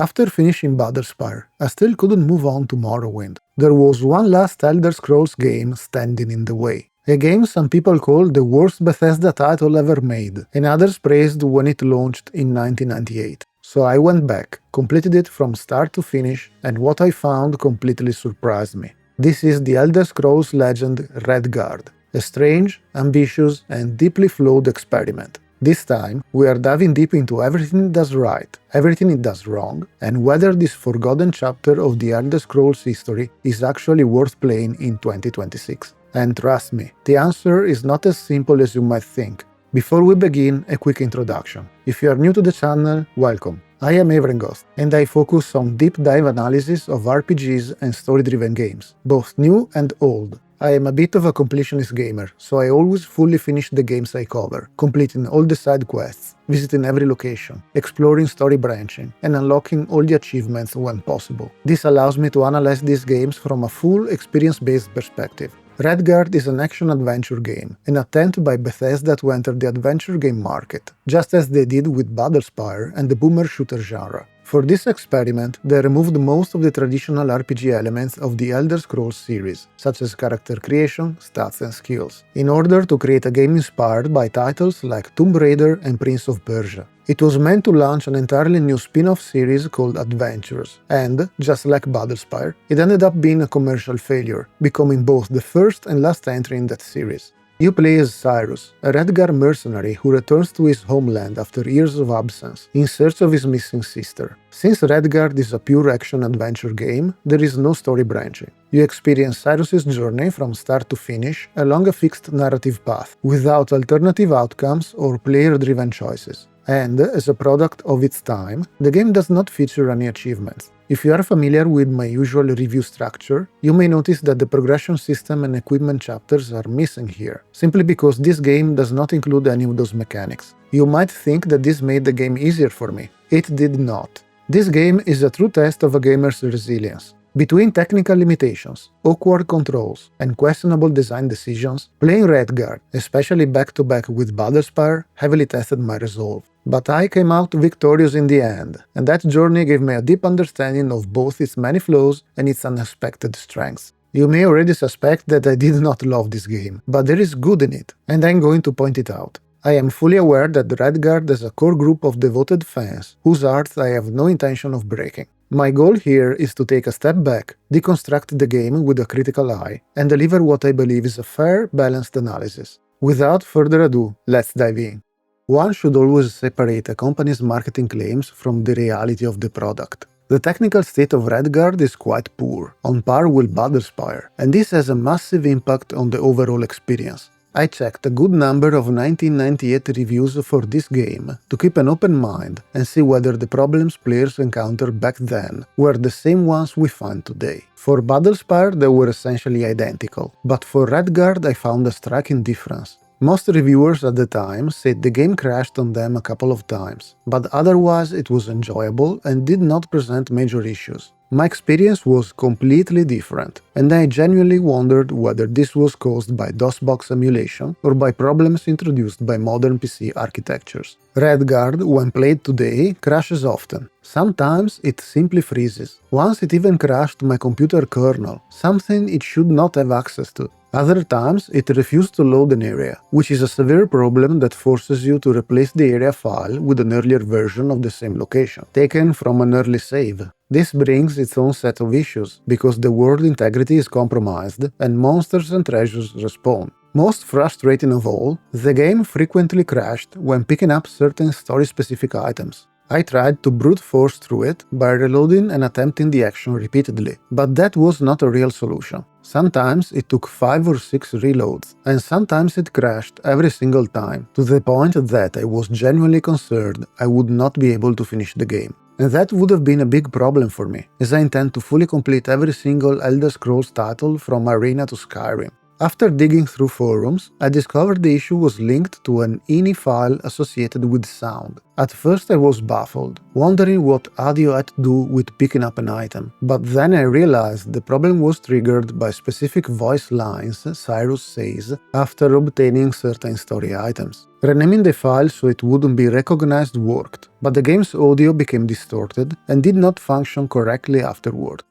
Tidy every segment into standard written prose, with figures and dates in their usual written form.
After finishing Battlespire, I still couldn't move on to Morrowind. There was one last Elder Scrolls game standing in the way. A game some people call the worst Bethesda title ever made, and others praised when it launched in 1998. So I went back, completed it from start to finish, and what I found completely surprised me. This is the Elder Scrolls legend Redguard, a strange, ambitious, and deeply flawed experiment. This time, we are diving deep into everything it does right, everything it does wrong, and whether this forgotten chapter of the Elder Scrolls history is actually worth playing in 2026. And trust me, the answer is not as simple as you might think. Before we begin, a quick introduction. If you are new to the channel, welcome. I am Evrengost, and I focus on deep dive analysis of RPGs and story-driven games, both new and old. I am a bit of a completionist gamer, so I always fully finish the games I cover, completing all the side quests, visiting every location, exploring story branching, and unlocking all the achievements when possible. This allows me to analyze these games from a full experience-based perspective. Redguard is an action-adventure game, an attempt by Bethesda to enter the adventure game market, just as they did with Battlespire and the boomer shooter genre. For this experiment, they removed most of the traditional RPG elements of the Elder Scrolls series, such as character creation, stats and skills, in order to create a game inspired by titles like Tomb Raider and Prince of Persia. It was meant to launch an entirely new spin-off series called Adventures, and, just like Battlespire, it ended up being a commercial failure, becoming both the first and last entry in that series. You play as Cyrus, a Redguard mercenary who returns to his homeland after years of absence, in search of his missing sister. Since Redguard is a pure action-adventure game, there is no story branching. You experience Cyrus's journey from start to finish along a fixed narrative path, without alternative outcomes or player-driven choices. And, as a product of its time, the game does not feature any achievements. If you are familiar with my usual review structure, you may notice that the progression system and equipment chapters are missing here, simply because this game does not include any of those mechanics. You might think that this made the game easier for me. It did not. This game is a true test of a gamer's resilience. Between technical limitations, awkward controls, and questionable design decisions, playing Redguard, especially back-to-back with Battlespire, heavily tested my resolve. But I came out victorious in the end, and that journey gave me a deep understanding of both its many flaws and its unexpected strengths. You may already suspect that I did not love this game, but there is good in it, and I'm going to point it out. I am fully aware that Redguard has a core group of devoted fans, whose hearts I have no intention of breaking. My goal here is to take a step back, deconstruct the game with a critical eye, and deliver what I believe is a fair, balanced analysis. Without further ado, let's dive in. One should always separate a company's marketing claims from the reality of the product. The technical state of Redguard is quite poor, on par with Battlespire, and this has a massive impact on the overall experience. I checked a good number of 1998 reviews for this game to keep an open mind and see whether the problems players encountered back then were the same ones we find today. For Battlespire they were essentially identical, but for Redguard I found a striking difference. Most reviewers at the time said the game crashed on them a couple of times, but otherwise it was enjoyable and did not present major issues. My experience was completely different, and I genuinely wondered whether this was caused by DOSBox emulation or by problems introduced by modern PC architectures. Redguard, when played today, crashes often. Sometimes it simply freezes. Once it even crashed my computer kernel, something it should not have access to. Other times it refused to load an area, which is a severe problem that forces you to replace the area file with an earlier version of the same location, taken from an early save. This brings its own set of issues, because the world integrity is compromised and monsters and treasures respawn. Most frustrating of all, the game frequently crashed when picking up certain story-specific items. I tried to brute force through it by reloading and attempting the action repeatedly, but that was not a real solution. Sometimes it took 5 or 6 reloads, and sometimes it crashed every single time, to the point that I was genuinely concerned I would not be able to finish the game. And that would have been a big problem for me, as I intend to fully complete every single Elder Scrolls title from Arena to Skyrim. After digging through forums, I discovered the issue was linked to an INI file associated with sound. At first I was baffled, wondering what audio had to do with picking up an item, but then I realized the problem was triggered by specific voice lines Cyrus says after obtaining certain story items. Renaming the file so it wouldn't be recognized worked, but the game's audio became distorted and did not function correctly afterward.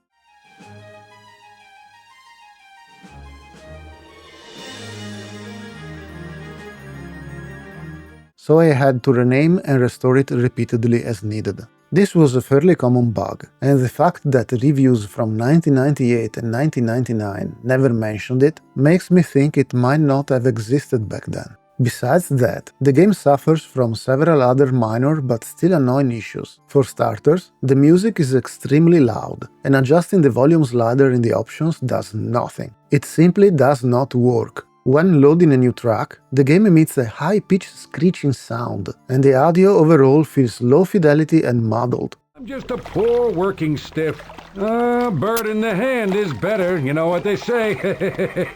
So I had to rename and restore it repeatedly as needed. This was a fairly common bug, and the fact that reviews from 1998 and 1999 never mentioned it makes me think it might not have existed back then. Besides that, the game suffers from several other minor but still annoying issues. For starters, the music is extremely loud, and adjusting the volume slider in the options does nothing. It simply does not work. When loading a new track, the game emits a high-pitched screeching sound, and the audio overall feels low fidelity and muddled. I'm just a poor working stiff. Bird in the hand is better, you know what they say.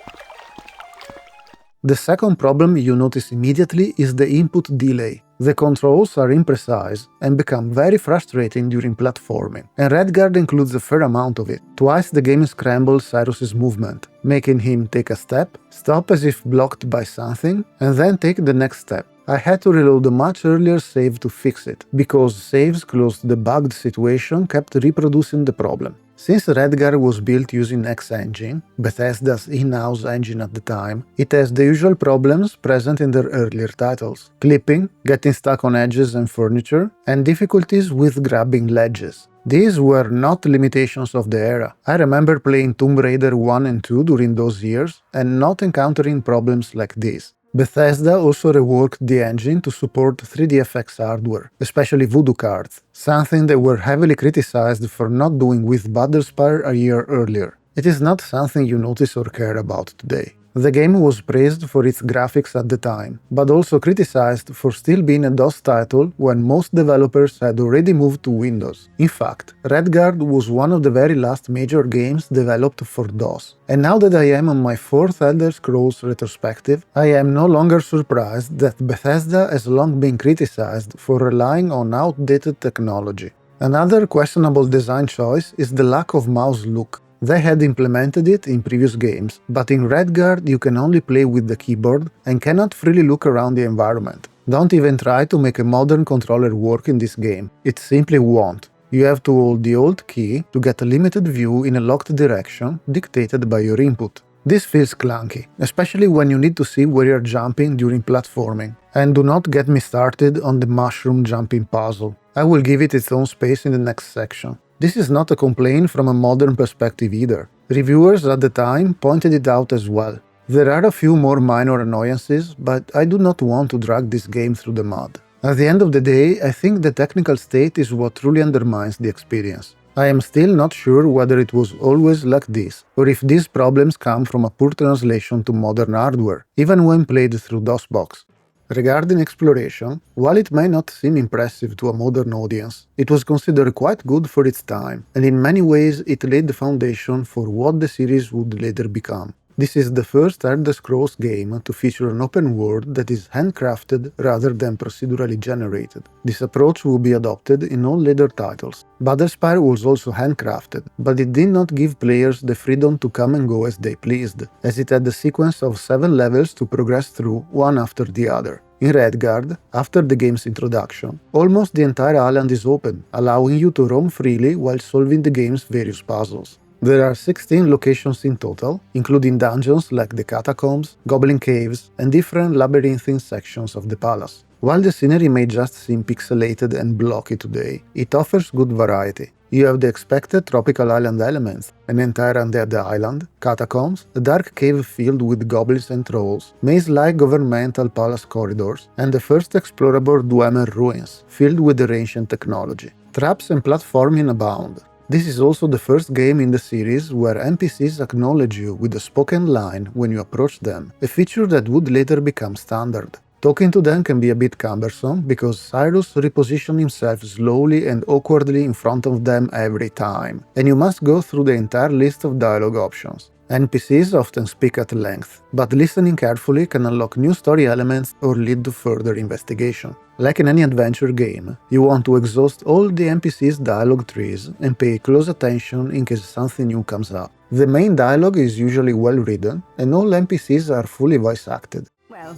The second problem you notice immediately is the input delay. The controls are imprecise and become very frustrating during platforming, and Redguard includes a fair amount of it. Twice the game scrambles Cyrus's movement, making him take a step, stop as if blocked by something, and then take the next step. I had to reload a much earlier save to fix it, because saves close to the bugged situation kept reproducing the problem. Since Redguard was built using X-Engine, Bethesda's in-house engine at the time, it has the usual problems present in their earlier titles: clipping, getting stuck on edges and furniture, and difficulties with grabbing ledges. These were not limitations of the era. I remember playing Tomb Raider 1 and 2 during those years and not encountering problems like these. Bethesda also reworked the engine to support 3DFX hardware, especially voodoo cards, something they were heavily criticized for not doing with Battlespire a year earlier. It is not something you notice or care about today. The game was praised for its graphics at the time, but also criticized for still being a DOS title when most developers had already moved to Windows. In fact, Redguard was one of the very last major games developed for DOS. And now that I am on my 4th Elder Scrolls retrospective, I am no longer surprised that Bethesda has long been criticized for relying on outdated technology. Another questionable design choice is the lack of mouse look. They had implemented it in previous games, but in Redguard you can only play with the keyboard and cannot freely look around the environment. Don't even try to make a modern controller work in this game, it simply won't. You have to hold the Alt key to get a limited view in a locked direction dictated by your input. This feels clunky, especially when you need to see where you're jumping during platforming. And do not get me started on the mushroom jumping puzzle. I will give it its own space in the next section. This is not a complaint from a modern perspective either. Reviewers at the time pointed it out as well. There are a few more minor annoyances, but I do not want to drag this game through the mud. At the end of the day, I think the technical state is what truly undermines the experience. I am still not sure whether it was always like this, or if these problems come from a poor translation to modern hardware, even when played through DOSBox. Regarding exploration, while it may not seem impressive to a modern audience, it was considered quite good for its time, and in many ways it laid the foundation for what the series would later become. This is the first Elder Scrolls game to feature an open world that is handcrafted rather than procedurally generated. This approach will be adopted in all later titles. Battlespire was also handcrafted, but it did not give players the freedom to come and go as they pleased, as it had a sequence of 7 levels to progress through, one after the other. In Redguard, after the game's introduction, almost the entire island is open, allowing you to roam freely while solving the game's various puzzles. There are 16 locations in total, including dungeons like the catacombs, goblin caves, and different labyrinthine sections of the palace. While the scenery may just seem pixelated and blocky today, it offers good variety. You have the expected tropical island elements, an entire undead island, catacombs, a dark cave filled with goblins and trolls, maze-like governmental palace corridors, and the first explorable Dwemer ruins, filled with their ancient technology. Traps and platforming abound. This is also the first game in the series where NPCs acknowledge you with a spoken line when you approach them, a feature that would later become standard. Talking to them can be a bit cumbersome because Cyrus repositions himself slowly and awkwardly in front of them every time, and you must go through the entire list of dialogue options. NPCs often speak at length, but listening carefully can unlock new story elements or lead to further investigation. Like in any adventure game, you want to exhaust all the NPCs' dialogue trees and pay close attention in case something new comes up. The main dialogue is usually well written, and all NPCs are fully voice acted. Well,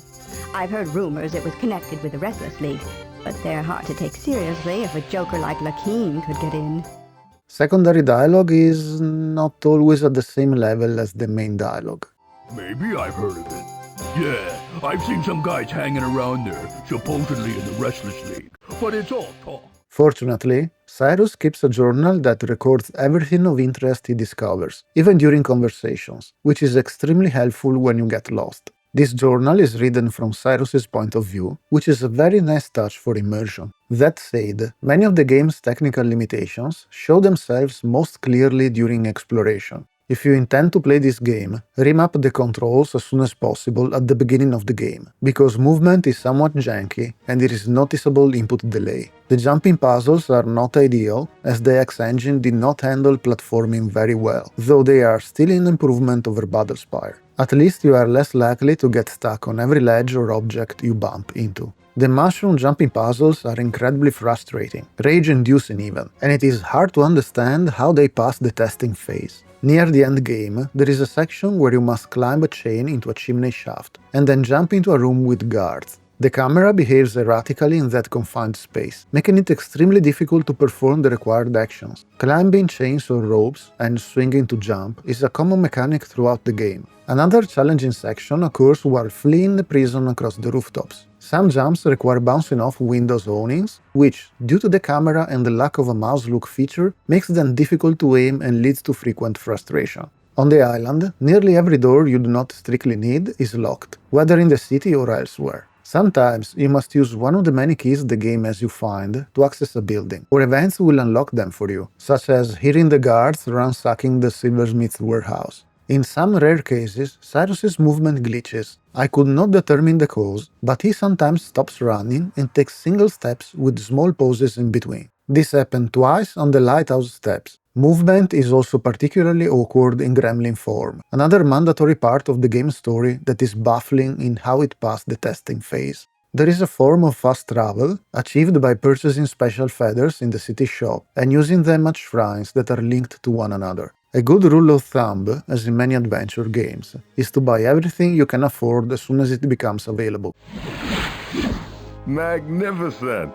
I've heard rumors it was connected with the Restless League, but they're hard to take seriously if a joker like Lakeem could get in. Secondary dialogue is not always at the same level as the main dialogue. Maybe I've heard of it. Yeah, I've seen some guys hanging around there, supposedly in the Restless League, but it's all talk. Fortunately, Cyrus keeps a journal that records everything of interest he discovers, even during conversations, which is extremely helpful when you get lost. This journal is written from Cyrus's point of view, which is a very nice touch for immersion. That said, many of the game's technical limitations show themselves most clearly during exploration. If you intend to play this game, remap the controls as soon as possible at the beginning of the game, because movement is somewhat janky and there is noticeable input delay. The jumping puzzles are not ideal, as the X engine did not handle platforming very well, though they are still an improvement over Battlespire. At least you are less likely to get stuck on every ledge or object you bump into. The mushroom jumping puzzles are incredibly frustrating, rage-inducing even, and it is hard to understand how they pass the testing phase. Near the end game, there is a section where you must climb a chain into a chimney shaft, and then jump into a room with guards. The camera behaves erratically in that confined space, making it extremely difficult to perform the required actions. Climbing chains or ropes and swinging to jump is a common mechanic throughout the game. Another challenging section occurs while fleeing the prison across the rooftops. Some jumps require bouncing off windows awnings, which, due to the camera and the lack of a mouse look feature, makes them difficult to aim and leads to frequent frustration. On the island, nearly every door you do not strictly need is locked, whether in the city or elsewhere. Sometimes you must use one of the many keys the game has you find to access a building, or events will unlock them for you, such as hearing the guards ransacking the silversmith's warehouse. In some rare cases, Cyrus's movement glitches. I could not determine the cause, but he sometimes stops running and takes single steps with small pauses in between. This happened twice on the lighthouse steps. Movement is also particularly awkward in gremlin form, another mandatory part of the game's story that is baffling in how it passed the testing phase. There is a form of fast travel, achieved by purchasing special feathers in the city shop and using them at shrines that are linked to one another. A good rule of thumb, as in many adventure games, is to buy everything you can afford as soon as it becomes available. Magnificent!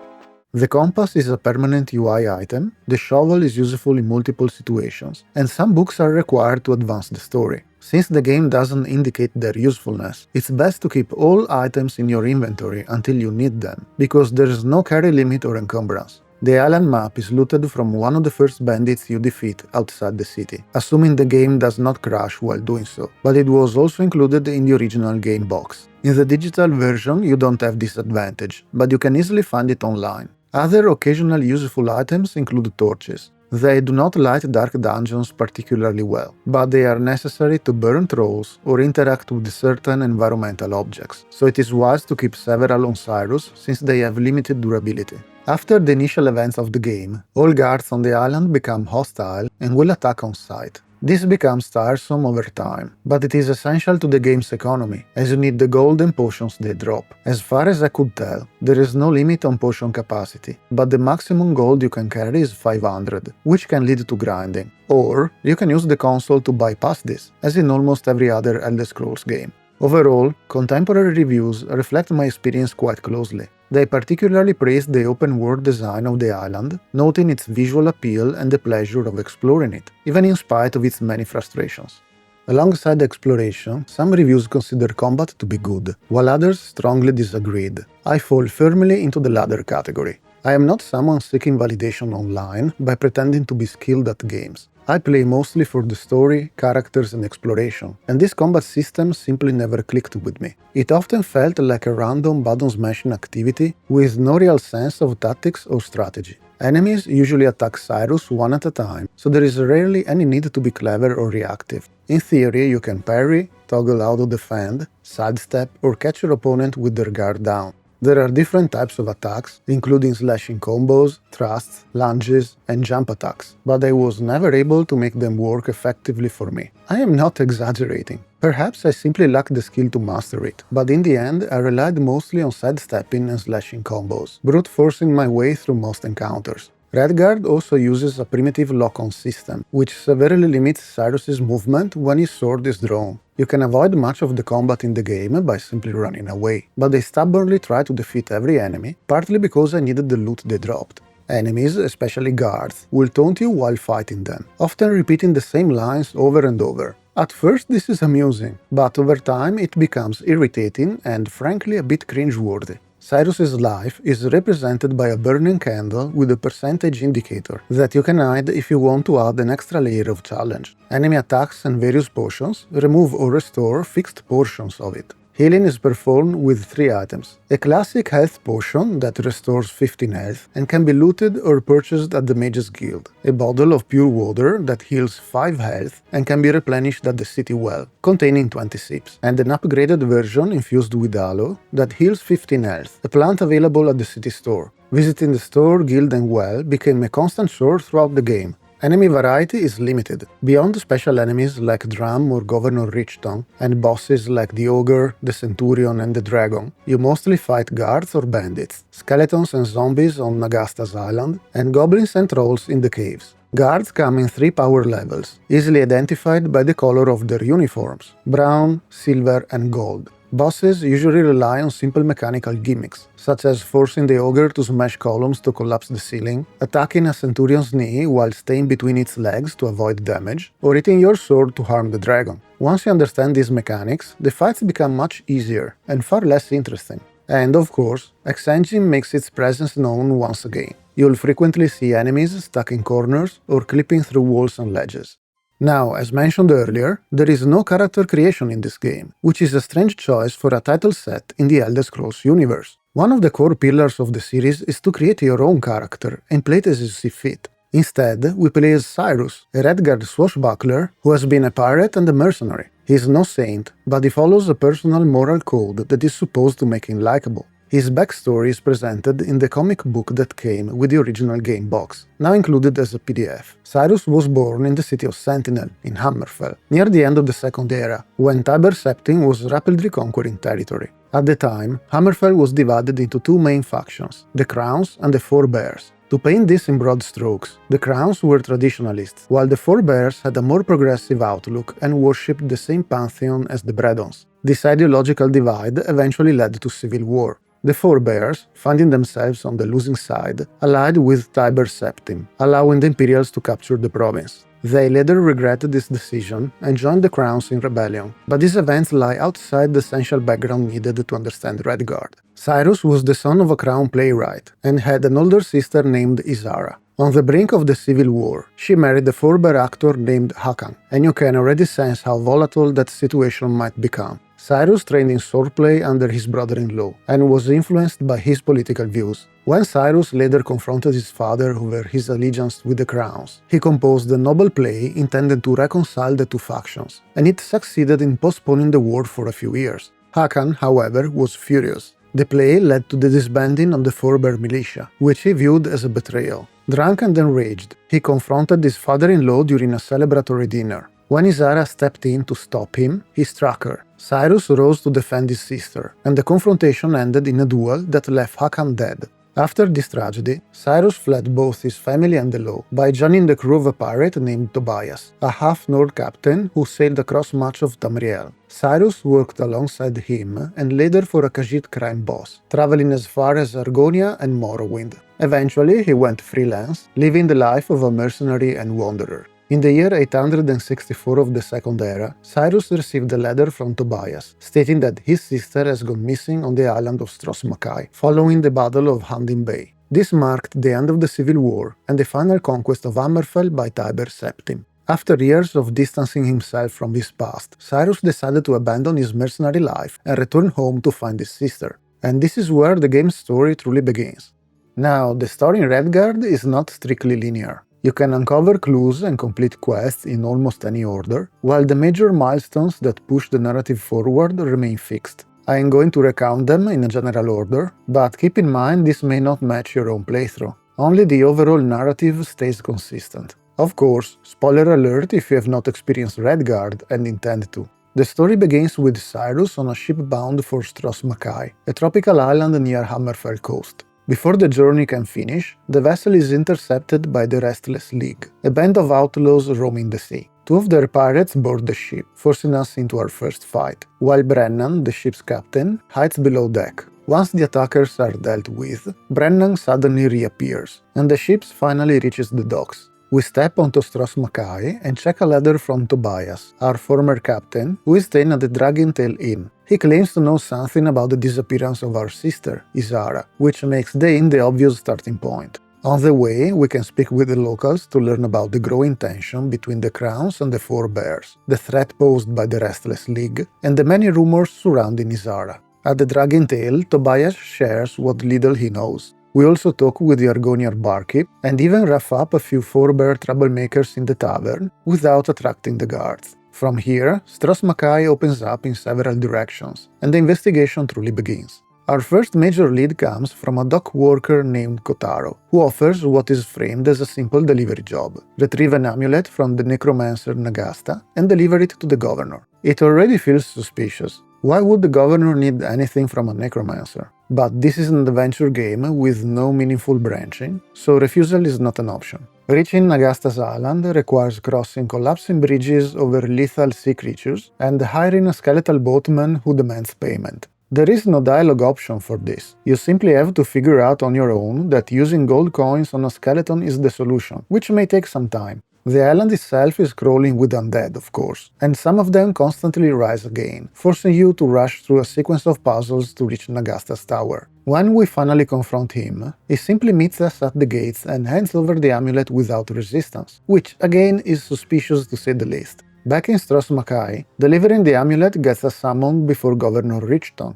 The compass is a permanent UI item, the shovel is useful in multiple situations, and some books are required to advance the story. Since the game doesn't indicate their usefulness, it's best to keep all items in your inventory until you need them, because there is no carry limit or encumbrance. The island map is looted from one of the first bandits you defeat outside the city, assuming the game does not crash while doing so, but it was also included in the original game box. In the digital version you don't have this advantage, but you can easily find it online. Other occasional useful items include torches. They do not light dark dungeons particularly well, but they are necessary to burn trolls or interact with certain environmental objects, so it is wise to keep several on Cyrus since they have limited durability. After the initial events of the game, all guards on the island become hostile and will attack on sight. This becomes tiresome over time, but it is essential to the game's economy, as you need the gold and potions they drop. As far as I could tell, there is no limit on potion capacity, but the maximum gold you can carry is 500, which can lead to grinding. Or, you can use the console to bypass this, as in almost every other Elder Scrolls game. Overall, contemporary reviews reflect my experience quite closely. They particularly praised the open-world design of the island, noting its visual appeal and the pleasure of exploring it, even in spite of its many frustrations. Alongside exploration, some reviews consider combat to be good, while others strongly disagreed. I fall firmly into the latter category. I am not someone seeking validation online by pretending to be skilled at games. I play mostly for the story, characters and exploration, and this combat system simply never clicked with me. It often felt like a random button smashing activity with no real sense of tactics or strategy. Enemies usually attack Cyrus one at a time, so there is rarely any need to be clever or reactive. In theory, you can parry, toggle auto-defend, sidestep or catch your opponent with their guard down. There are different types of attacks, including slashing combos, thrusts, lunges, and jump attacks, but I was never able to make them work effectively for me. I am not exaggerating. Perhaps I simply lacked the skill to master it, but in the end I relied mostly on sidestepping and slashing combos, brute forcing my way through most encounters. Redguard also uses a primitive lock-on system, which severely limits Cyrus's movement when his sword is drawn. You can avoid much of the combat in the game by simply running away, but they stubbornly try to defeat every enemy, partly because I needed the loot they dropped. Enemies, especially guards, will taunt you while fighting them, often repeating the same lines over and over. At first this is amusing, but over time it becomes irritating and frankly a bit cringe-worthy. Cyrus's life is represented by a burning candle with a percentage indicator that you can hide if you want to add an extra layer of challenge. Enemy attacks and various potions remove or restore fixed portions of it. Healing is performed with 3 items. A classic health potion that restores 15 health and can be looted or purchased at the Mage's Guild. A bottle of pure water that heals 5 health and can be replenished at the city well, containing 20 sips. And an upgraded version infused with aloe that heals 15 health, a plant available at the city store. Visiting the store, guild and well became a constant chore throughout the game. Enemy variety is limited. Beyond special enemies like Drum or Governor Richton, and bosses like the Ogre, the Centurion and the Dragon, you mostly fight guards or bandits, skeletons and zombies on Nagasta's island, and goblins and trolls in the caves. Guards come in 3 power levels, easily identified by the color of their uniforms: brown, silver and gold. Bosses usually rely on simple mechanical gimmicks, such as forcing the ogre to smash columns to collapse the ceiling, attacking a centurion's knee while staying between its legs to avoid damage, or hitting your sword to harm the dragon. Once you understand these mechanics, the fights become much easier and far less interesting. And of course, X-Engine makes its presence known once again. You'll frequently see enemies stuck in corners or clipping through walls and ledges. Now, as mentioned earlier, there is no character creation in this game, which is a strange choice for a title set in the Elder Scrolls universe. One of the core pillars of the series is to create your own character and play it as you see fit. Instead, we play as Cyrus, a Redguard swashbuckler who has been a pirate and a mercenary. He is no saint, but he follows a personal moral code that is supposed to make him likable. His backstory is presented in the comic book that came with the original game box, now included as a PDF. Cyrus was born in the city of Sentinel, in Hammerfell, near the end of the Second Era, when Tiber Septim was rapidly conquering territory. At the time, Hammerfell was divided into 2 main factions, the Crowns and the Forebears. To paint this in broad strokes, the Crowns were traditionalists, while the Forebears had a more progressive outlook and worshipped the same pantheon as the Bredons. This ideological divide eventually led to civil war. The Forebears, finding themselves on the losing side, allied with Tiber Septim, allowing the Imperials to capture the province. They later regretted this decision and joined the Crowns in rebellion, but these events lie outside the essential background needed to understand Redguard. Cyrus was the son of a crown playwright and had an older sister named Isara. On the brink of the civil war, she married a Forebear actor named Hakan, and you can already sense how volatile that situation might become. Cyrus trained in swordplay under his brother-in-law and was influenced by his political views. When Cyrus later confronted his father over his allegiance with the Crowns, he composed a noble play intended to reconcile the 2 factions, and it succeeded in postponing the war for a few years. Hakan, however, was furious. The play led to the disbanding of the Forebear militia, which he viewed as a betrayal. Drunk and enraged, he confronted his father-in-law during a celebratory dinner. When Isara stepped in to stop him, he struck her. Cyrus rose to defend his sister, and the confrontation ended in a duel that left Hakan dead. After this tragedy, Cyrus fled both his family and the law by joining the crew of a pirate named Tobias, a half-Nord captain who sailed across much of Tamriel. Cyrus worked alongside him and later for a Khajiit crime boss, traveling as far as Argonia and Morrowind. Eventually, he went freelance, living the life of a mercenary and wanderer. In the year 864 of the Second Era, Cyrus received a letter from Tobias, stating that his sister has gone missing on the island of Stros-Makai, following the Battle of Handin Bay. This marked the end of the Civil War and the final conquest of Hammerfell by Tiber Septim. After years of distancing himself from his past, Cyrus decided to abandon his mercenary life and return home to find his sister. And this is where the game's story truly begins. Now, the story in Redguard is not strictly linear. You can uncover clues and complete quests in almost any order, while the major milestones that push the narrative forward remain fixed. I am going to recount them in a general order, but keep in mind this may not match your own playthrough. Only the overall narrative stays consistent. Of course, spoiler alert if you have not experienced Redguard and intend to. The story begins with Cyrus on a ship bound for Stros Mackay, a tropical island near Hammerfell coast. Before the journey can finish, the vessel is intercepted by the Restless League, a band of outlaws roaming the sea. Two of their pirates board the ship, forcing us into our first fight, while Brennan, the ship's captain, hides below deck. Once the attackers are dealt with, Brennan suddenly reappears, and the ship finally reaches the docks. We step onto Stros Mackay and check a letter from Tobias, our former captain, who is staying at the Dragon Tail Inn. He claims to know something about the disappearance of our sister, Izara, which makes the inn the obvious starting point. On the way, we can speak with the locals to learn about the growing tension between the Crowns and the Four Bears, the threat posed by the Restless League, and the many rumors surrounding Izara. At the Dragon Tail, Tobias shares what little he knows. We also talk with the Argonian barkeep and even rough up a few Four-Bear troublemakers in the tavern without attracting the guards. From here, Stros Mackay opens up in several directions, and the investigation truly begins. Our first major lead comes from a dock worker named Kotaro, who offers what is framed as a simple delivery job: retrieve an amulet from the necromancer Nagasta and deliver it to the governor. It already feels suspicious. Why would the governor need anything from a necromancer? But this is an adventure game with no meaningful branching, so refusal is not an option. Reaching Nagasta's island requires crossing collapsing bridges over lethal sea creatures and hiring a skeletal boatman who demands payment. There is no dialogue option for this. You simply have to figure out on your own that using gold coins on a skeleton is the solution, which may take some time. The island itself is crawling with undead, of course, and some of them constantly rise again, forcing you to rush through a sequence of puzzles to reach Nagasta's tower. When we finally confront him, he simply meets us at the gates and hands over the amulet without resistance, which again is suspicious to say the least. Back in Stros Mackay, delivering the amulet gets us summoned before Governor Richton.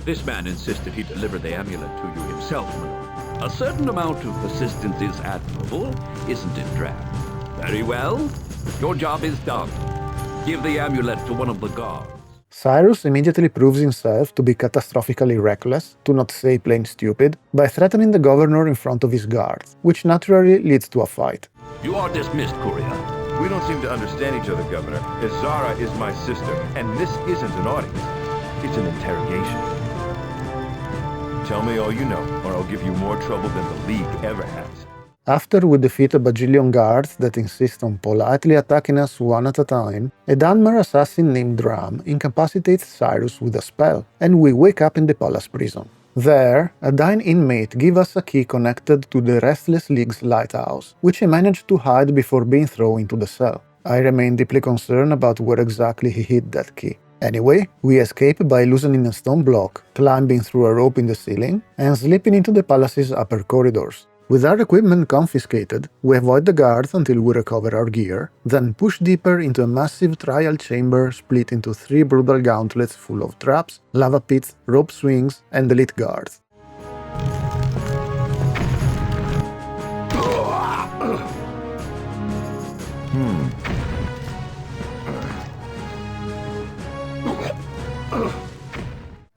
This man insisted he deliver the amulet to you himself, my lord. A certain amount of persistence is admirable, isn't it, Drab? Very well. Your job is done. Give the amulet to one of the guards. Cyrus immediately proves himself to be catastrophically reckless, to not say plain stupid, by threatening the governor in front of his guards, which naturally leads to a fight. You are dismissed, Courier. We don't seem to understand each other, Governor. Izara is my sister, and this isn't an audience. It's an interrogation. Tell me all you know, or I'll give you more trouble than the League ever has. After we defeat a bajillion guards that insist on politely attacking us one at a time, a Dunmer assassin named Drum incapacitates Cyrus with a spell, and we wake up in the palace prison. There, a dying inmate gives us a key connected to the Restless League's lighthouse, which he managed to hide before being thrown into the cell. I remain deeply concerned about where exactly he hid that key. Anyway, we escape by loosening a stone block, climbing through a rope in the ceiling, and slipping into the palace's upper corridors. With our equipment confiscated, we avoid the guards until we recover our gear, then push deeper into a massive trial chamber split into 3 brutal gauntlets full of traps, lava pits, rope swings, and elite guards.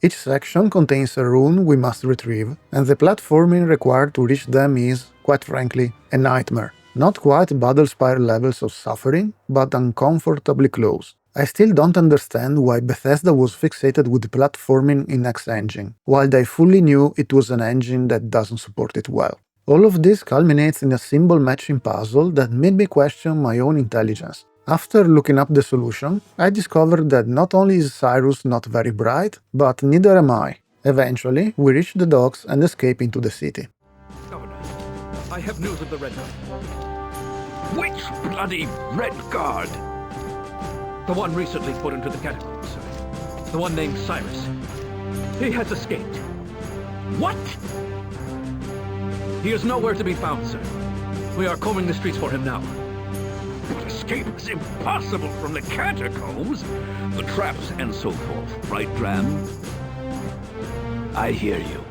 Each section contains a rune we must retrieve, and the platforming required to reach them is, quite frankly, a nightmare. Not quite Battlespire levels of suffering, but uncomfortably close. I still don't understand why Bethesda was fixated with platforming in X-Engine, while they fully knew it was an engine that doesn't support it well. All of this culminates in a symbol matching puzzle that made me question my own intelligence. After looking up the solution, I discovered that not only is Cyrus not very bright, but neither am I. Eventually, we reach the docks and escape into the city. Governor, I have news of the Redguard. Which bloody Redguard? The one recently put into the catacombs, sir. The one named Cyrus. He has escaped. What? He is nowhere to be found, sir. We are combing the streets for him now. But escape is impossible from the catacombs. The traps and so forth, right, Dram? I hear you.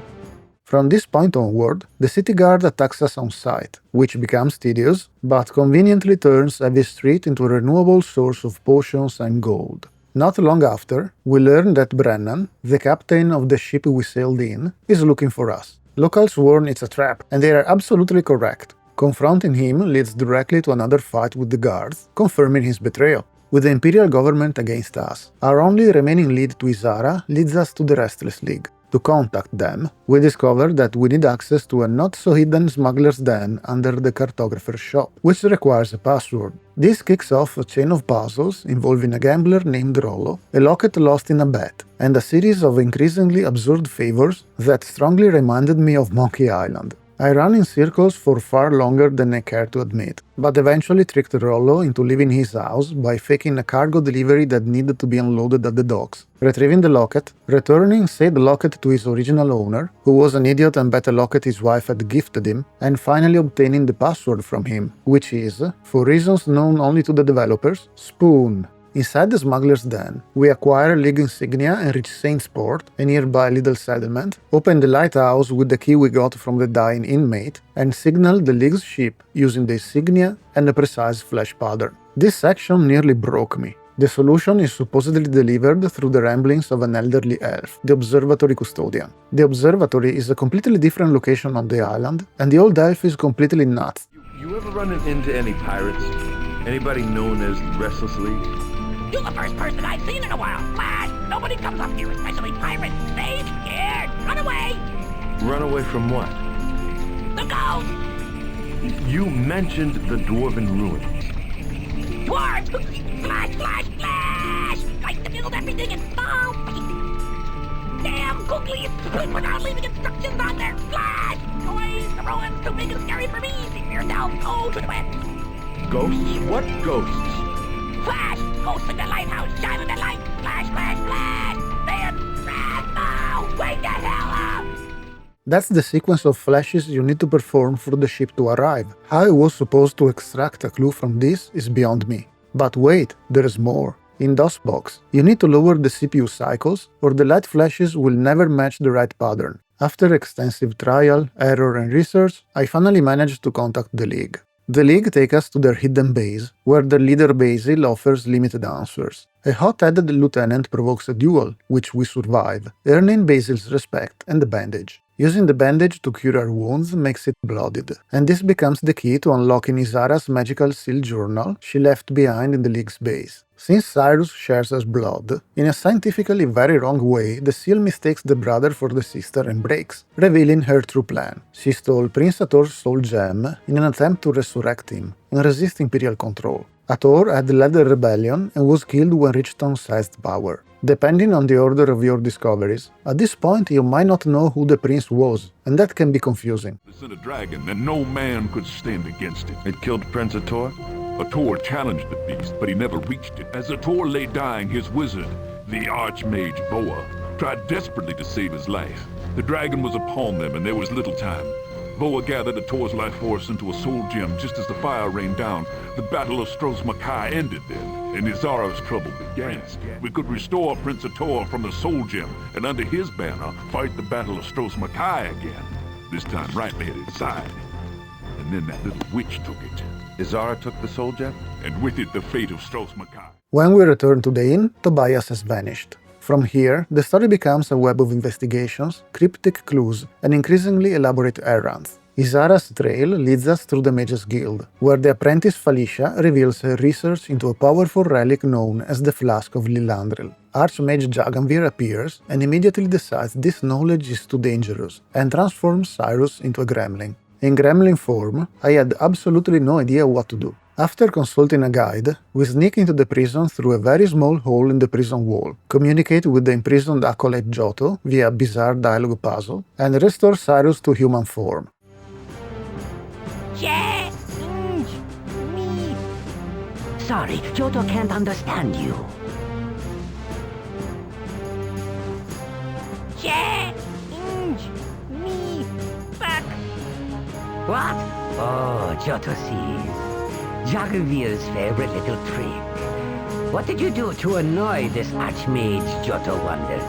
From this point onward, the city guard attacks us on sight, which becomes tedious, but conveniently turns Heavy Street into a renewable source of potions and gold. Not long after, we learn that Brennan, the captain of the ship we sailed in, is looking for us. Locals warn it's a trap, and they are absolutely correct. Confronting him leads directly to another fight with the guards, confirming his betrayal. With the Imperial government against us, our only remaining lead to Izara leads us to the Restless League. To contact them, we discover that we need access to a not-so-hidden smuggler's den under the cartographer's shop, which requires a password. This kicks off a chain of puzzles involving a gambler named Rollo, a locket lost in a bet, and a series of increasingly absurd favors that strongly reminded me of Monkey Island. I ran in circles for far longer than I care to admit, but eventually tricked Rollo into leaving his house by faking a cargo delivery that needed to be unloaded at the docks, retrieving the locket, returning said locket to his original owner, who was an idiot and bet a locket his wife had gifted him, and finally obtaining the password from him, which is, for reasons known only to the developers, Spoon. Inside the smuggler's den, we acquire League insignia and reach Saintsport, a nearby little settlement, open the lighthouse with the key we got from the dying inmate, and signal the League's ship using the insignia and a precise flash pattern. This section nearly broke me. The solution is supposedly delivered through the ramblings of an elderly elf, the observatory custodian. The observatory is a completely different location on the island, and the old elf is completely nuts. You ever run into any pirates? Anybody known as the Restless League? You're the first person I've seen in a while. Flash, nobody comes up here, especially pirates. Stay scared. Run away. Run away from what? The ghost. You mentioned the Dwarven Ruins. Dwarves. Flash, flash, flash. Like to build everything and boom. Damn, quickly. It's good without leaving instructions on there. Flash. Away. The ruins too big and scary for me. Figure yourself. Go to the west. Ghosts? What ghosts? Flash! Ghosts in the lighthouse, shine the light! Flash, flash, flash! Man, now! Wake the hell up! That's the sequence of flashes you need to perform for the ship to arrive. How I was supposed to extract a clue from this is beyond me. But wait, there is more. In DOSBox, you need to lower the CPU cycles, or the light flashes will never match the right pattern. After extensive trial, error and research, I finally managed to contact the League. The League take us to their hidden base, where their leader Basil offers limited answers. A hot-headed lieutenant provokes a duel, which we survive, earning Basil's respect and a bandage. Using the bandage to cure our wounds makes it bloodied, and this becomes the key to unlocking Izara's magical seal journal she left behind in the League's base. Since Cyrus shares her blood, in a scientifically very wrong way, the seal mistakes the brother for the sister and breaks, revealing her true plan. She stole Prince Ator's soul gem in an attempt to resurrect him and resist Imperial control. Ator had led the rebellion and was killed when reached on-sized power. Depending on the order of your discoveries, at this point you might not know who the prince was, and that can be confusing. It sent a dragon, and no man could stand against it. It killed Prince Ator? Ator challenged the beast, but he never reached it. As Ator lay dying, his wizard, the Archmage Boa, tried desperately to save his life. The dragon was upon them, and there was little time. Boa gathered Ator's life force into a soul gem just as the fire rained down. The Battle of Stros Makai ended then, and Izara's trouble began. We could restore Prince Ator from the soul gem, and under his banner, fight the Battle of Stros Makai again. This time rightly at his side. And then that little witch took it. Izara took the soul gem? And with it the fate of Stros Makai. When we return to the inn, Tobias has vanished. From here, the story becomes a web of investigations, cryptic clues, and increasingly elaborate errands. Izara's trail leads us through the Mages Guild, where the apprentice Felicia reveals her research into a powerful relic known as the Flask of Lilandril. Archmage Jaganvir appears and immediately decides this knowledge is too dangerous, and transforms Cyrus into a gremlin. In gremlin form, I had absolutely no idea what to do. After consulting a guide, we sneak into the prison through a very small hole in the prison wall, communicate with the imprisoned acolyte Giotto via a bizarre dialogue puzzle, and restore Cyrus to human form. Yeah! Me! Sorry, Giotto can't understand you. Yeah! Me! Back! What? Oh, Giotto sees. Jaganvir's favorite little trick. What did you do to annoy this Archmage, Giotto wonders?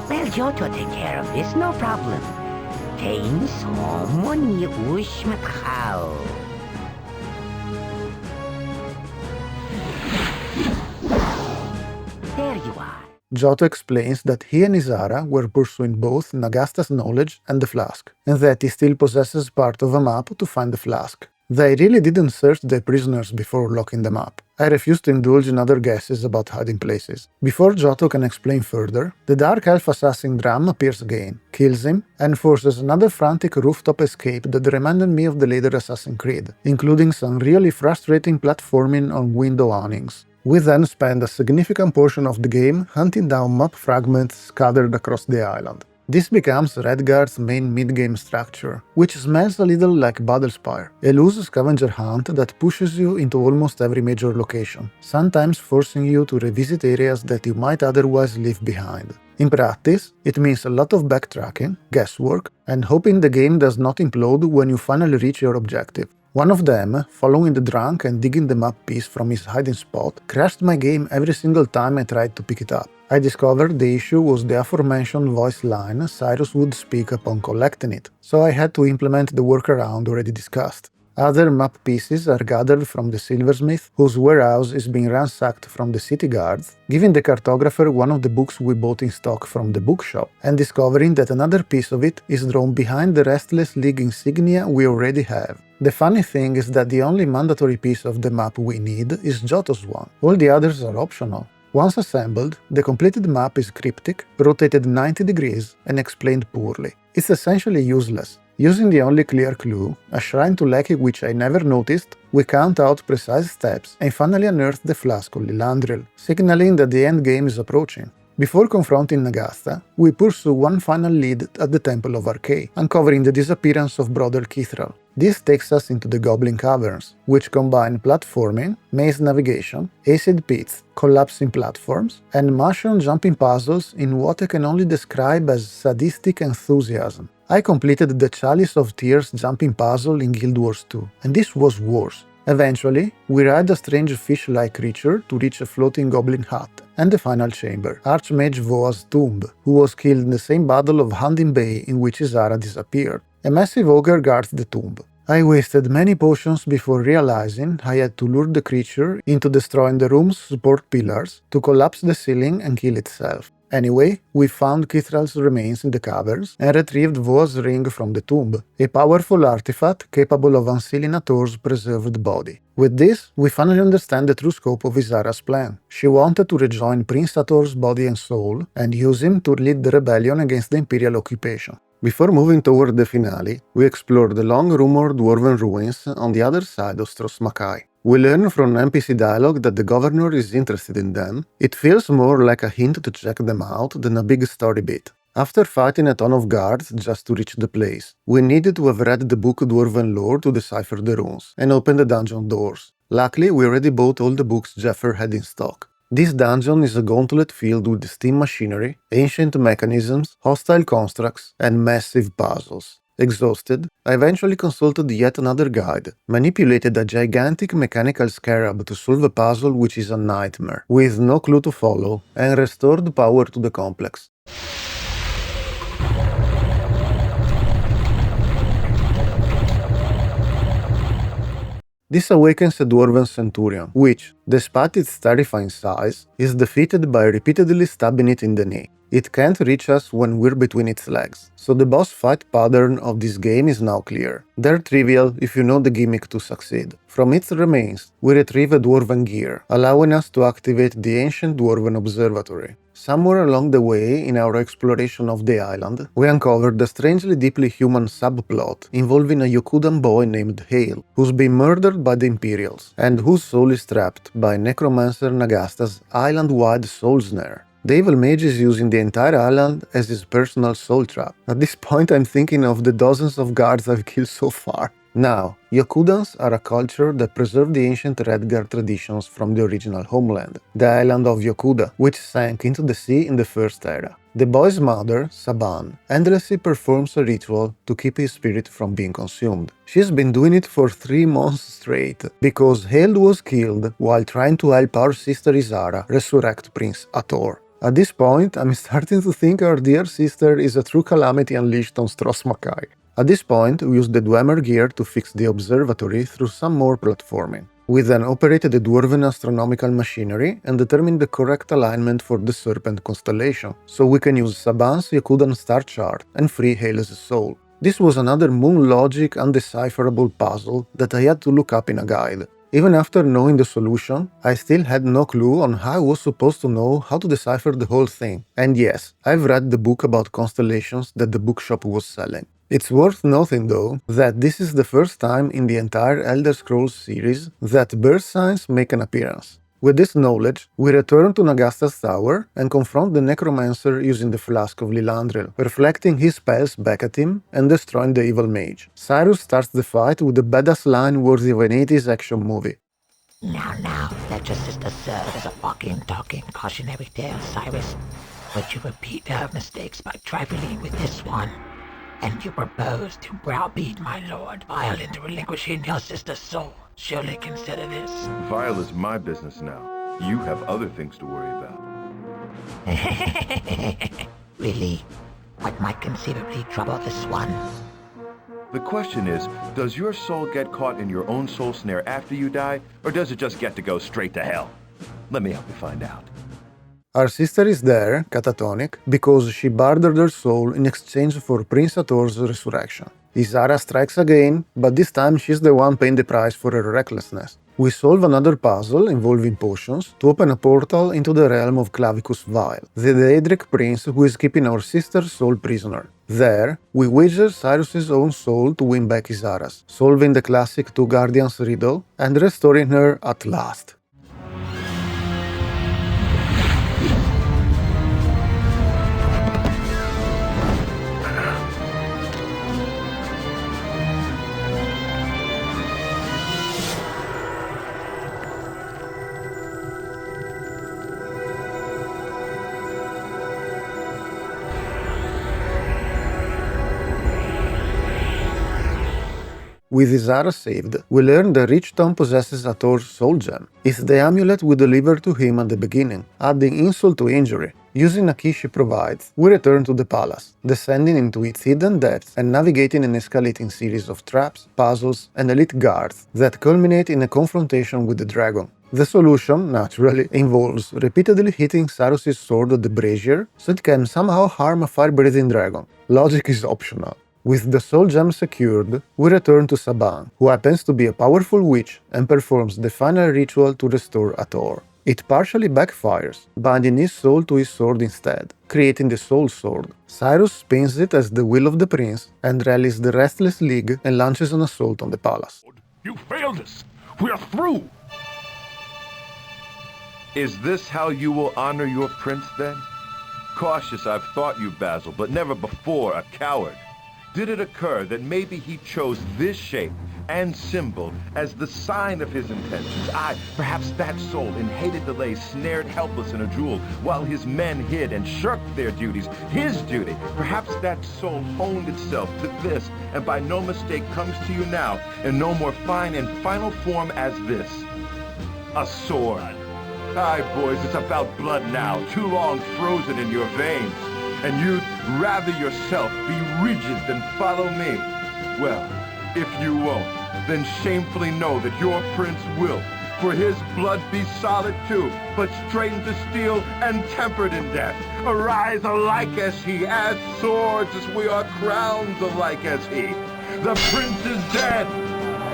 Well, Giotto take care of this, no problem. Hein someone wish how. There you are. Giotto explains that he and Isara were pursuing both Nagasta's knowledge and the flask, and that he still possesses part of a map to find the flask. They really didn't search their prisoners before locking them up. I refuse to indulge in other guesses about hiding places. Before Giotto can explain further, the Dark Elf assassin Drum appears again, kills him, and forces another frantic rooftop escape that reminded me of the later Assassin's Creed, including some really frustrating platforming on window awnings. We then spend a significant portion of the game hunting down map fragments scattered across the island. This becomes Redguard's main mid-game structure, which smells a little like Battlespire, a loose scavenger hunt that pushes you into almost every major location, sometimes forcing you to revisit areas that you might otherwise leave behind. In practice, it means a lot of backtracking, guesswork, and hoping the game does not implode when you finally reach your objective. One of them, following the drunk and digging the map piece from his hiding spot, crashed my game every single time I tried to pick it up. I discovered the issue was the aforementioned voice line Cyrus would speak upon collecting it, so I had to implement the workaround already discussed. Other map pieces are gathered from the silversmith, whose warehouse is being ransacked from the city guards, giving the cartographer one of the books we bought in stock from the bookshop, and discovering that another piece of it is drawn behind the Restless League insignia we already have. The funny thing is that the only mandatory piece of the map we need is Giotto's one. All the others are optional. Once assembled, the completed map is cryptic, rotated 90 degrees, and explained poorly. It's essentially useless. Using the only clear clue, a shrine to Lecky which I never noticed, we count out precise steps and finally unearth the flask of Lilandril, signaling that the endgame is approaching. Before confronting Nagasta, we pursue one final lead at the Temple of Arcade, uncovering the disappearance of Brother Kithral. This takes us into the Goblin Caverns, which combine platforming, maze navigation, acid pits, collapsing platforms, and mushroom jumping puzzles in what I can only describe as sadistic enthusiasm. I completed the Chalice of Tears jumping puzzle in Guild Wars 2, and this was worse. Eventually, we ride a strange fish-like creature to reach a floating goblin hut, and the final chamber, Archmage Voa's tomb, who was killed in the same battle of Hunding Bay in which Isara disappeared. A massive ogre guards the tomb. I wasted many potions before realizing I had to lure the creature into destroying the room's support pillars to collapse the ceiling and kill itself. Anyway, we found Kithral's remains in the caverns and retrieved Voa's ring from the tomb, a powerful artifact capable of unsealing Ator's preserved body. With this, we finally understand the true scope of Isara's plan. She wanted to rejoin Prince Ator's body and soul, and use him to lead the rebellion against the Imperial occupation. Before moving toward the finale, we explore the long-rumored dwarven ruins on the other side of Strosmakai. We learn from NPC dialogue that the governor is interested in them. It feels more like a hint to check them out than a big story bit. After fighting a ton of guards just to reach the place, we needed to have read the book Dwarven Lore to decipher the runes and open the dungeon doors. Luckily, we already bought all the books Jeffer had in stock. This dungeon is a gauntlet filled with steam machinery, ancient mechanisms, hostile constructs, and massive puzzles. Exhausted, I eventually consulted yet another guide, manipulated a gigantic mechanical scarab to solve a puzzle which is a nightmare, with no clue to follow, and restored power to the complex. This awakens a dwarven centurion, which, despite its terrifying size, is defeated by repeatedly stabbing it in the knee. It can't reach us when we're between its legs, so the boss fight pattern of this game is now clear. They're trivial if you know the gimmick to succeed. From its remains, we retrieve a dwarven gear, allowing us to activate the ancient dwarven observatory. Somewhere along the way in our exploration of the island, we uncovered a strangely deeply human subplot involving a Yokudan boy named Hale, who's been murdered by the Imperials, and whose soul is trapped by Necromancer Nagasta's island-wide soul snare. The evil mage is using the entire island as his personal soul trap. At this point I'm thinking of the dozens of guards I've killed so far. Now, Yokudans are a culture that preserved the ancient Redguard traditions from the original homeland, the island of Yokuda, which sank into the sea in the First Era. The boy's mother, Saban, endlessly performs a ritual to keep his spirit from being consumed. She's been doing it for 3 months straight, because Hale was killed while trying to help our sister Isara resurrect Prince Ator. At this point, I'm starting to think our dear sister is a true calamity unleashed on Stros Mackay. At this point, we use the Dwemer gear to fix the observatory through some more platforming. We then operated the Dwarven astronomical machinery and determined the correct alignment for the Serpent constellation, so we can use Saban's Yakudan star chart and free Hale's soul. This was another moon logic undecipherable puzzle that I had to look up in a guide. Even after knowing the solution, I still had no clue on how I was supposed to know how to decipher the whole thing. And yes, I've read the book about constellations that the bookshop was selling. It's worth noting though that this is the first time in the entire Elder Scrolls series that birth signs make an appearance. With this knowledge, we return to Nagasta's tower and confront the necromancer using the Flask of Lilandril, reflecting his spells back at him and destroying the evil mage. Cyrus starts the fight with a badass line worthy of an 80s action movie. Now, that just is to serve as a walking, talking cautionary tale, Cyrus. Would you repeat our mistakes by trifling with this one? And you propose to browbeat my lord Vile into relinquishing your sister's soul. Surely consider this. Vile is my business now. You have other things to worry about. Really? What might conceivably trouble this one? The question is, does your soul get caught in your own soul snare after you die, or does it just get to go straight to hell? Let me help you find out. Our sister is there, catatonic, because she bartered her soul in exchange for Prince Hathor's resurrection. Izara strikes again, but this time she's the one paying the price for her recklessness. We solve another puzzle involving potions to open a portal into the realm of Clavicus Vile, the Daedric prince who is keeping our sister's soul prisoner. There, we wager Cyrus's own soul to win back Izara's, solving the classic Two Guardians riddle and restoring her at last. With Izara saved, we learn that Richton possesses Hathor's soul gem. It's the amulet we delivered to him at the beginning, adding insult to injury. Using a key she provides, we return to the palace, descending into its hidden depths and navigating an escalating series of traps, puzzles, and elite guards that culminate in a confrontation with the dragon. The solution, naturally, involves repeatedly hitting Cyrus's sword at the brazier so it can somehow harm a fire-breathing dragon. Logic is optional. With the soul gem secured, we return to Saban, who happens to be a powerful witch and performs the final ritual to restore Hathor. It partially backfires, binding his soul to his sword instead, creating the Soul Sword. Cyrus spins it as the will of the prince and rallies the Restless League and launches an assault on the palace. You failed us! We're through! Is this how you will honor your prince then? Cautious I've thought you, Basil, but never before a coward. Did it occur that maybe he chose this shape and symbol as the sign of his intentions? Perhaps that soul in hated delay snared helpless in a jewel while his men hid and shirked their duties, his duty. Perhaps that soul honed itself to this and by no mistake comes to you now in no more fine and final form as this. A sword. Aye, boys, it's about blood now, too long frozen in your veins. And you'd rather yourself be rigid than follow me. Well, if you won't, then shamefully know that your prince will, for his blood be solid too, but strained to steel and tempered in death. Arise alike as he, as swords as we are crowns alike as he. The prince is dead!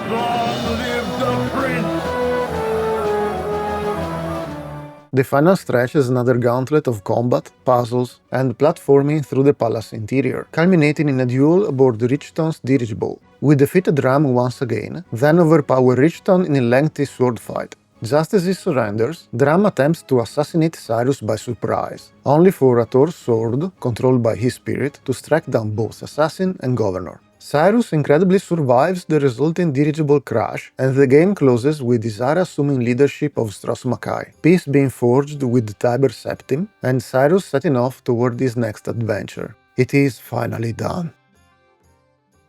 Long live the prince! The final stretch is another gauntlet of combat, puzzles, and platforming through the palace interior, culminating in a duel aboard Richton's dirigible. We defeat Ram once again, then overpower Richton in a lengthy sword fight. Just as he surrenders, Dram attempts to assassinate Cyrus by surprise, only for Hathor's sword, controlled by his spirit, to strike down both assassin and governor. Cyrus incredibly survives the resulting dirigible crash, and the game closes with Izara assuming leadership of Stros Mackay, peace being forged with Tiber Septim, and Cyrus setting off toward his next adventure. It is finally done.